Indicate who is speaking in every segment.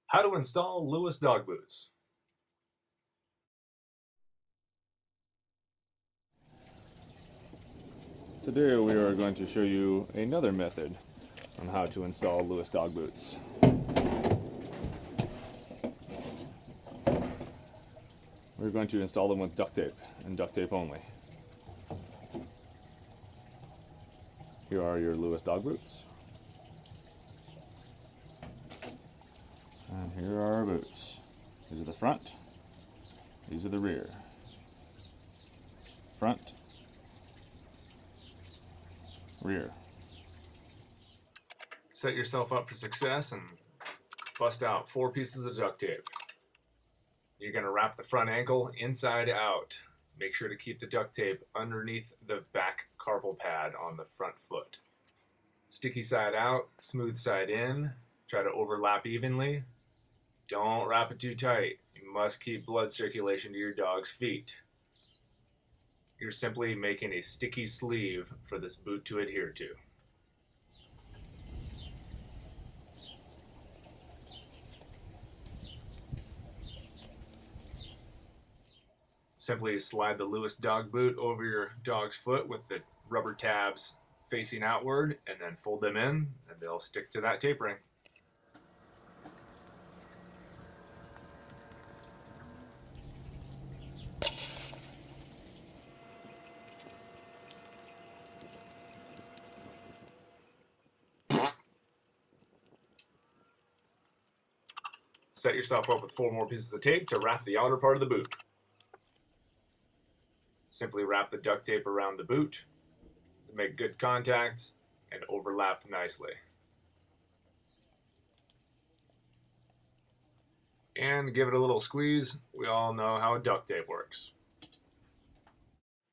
Speaker 1: How to install Lewis dog boots.
Speaker 2: Today we are going to show you another method on how to install Lewis dog boots. We're going to install them with duct tape and duct tape only. Here are your Lewis dog boots. And here are our boots. These are the front, these are the rear. Front, rear.
Speaker 1: Set yourself up for success and bust out 4 pieces of duct tape. You're going to wrap the front ankle inside out. Make sure to keep the duct tape underneath the back carpal pad on the front foot. Sticky side out, smooth side in. Try to overlap evenly. Don't wrap it too tight. You must keep blood circulation to your dog's feet. You're simply making a sticky sleeve for this boot to adhere to. Simply slide the Lewis dog boot over your dog's foot with the rubber tabs facing outward and then fold them in and they'll stick to that tape ring. Set yourself up with 4 more pieces of tape to wrap the outer part of the boot. Simply wrap the duct tape around the boot to make good contact and overlap nicely. And give it a little squeeze. We all know how duct tape works.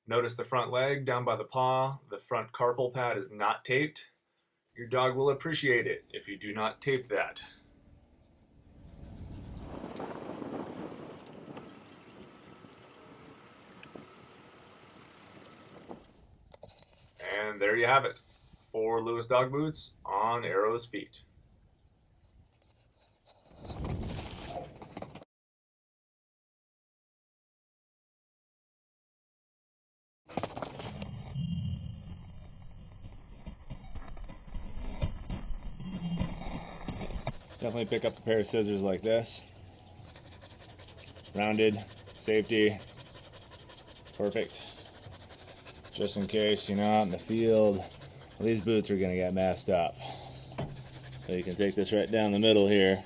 Speaker 1: Notice the front leg down by the paw. The front carpal pad is not taped. Your dog will appreciate it if you do not tape that. And there you have it. 4 Lewis dog boots on Aero's feet.
Speaker 2: Definitely pick up a pair of scissors like this. Rounded, safety, perfect. Just in case, out in the field, these boots are going to get messed up. So you can take this right down the middle here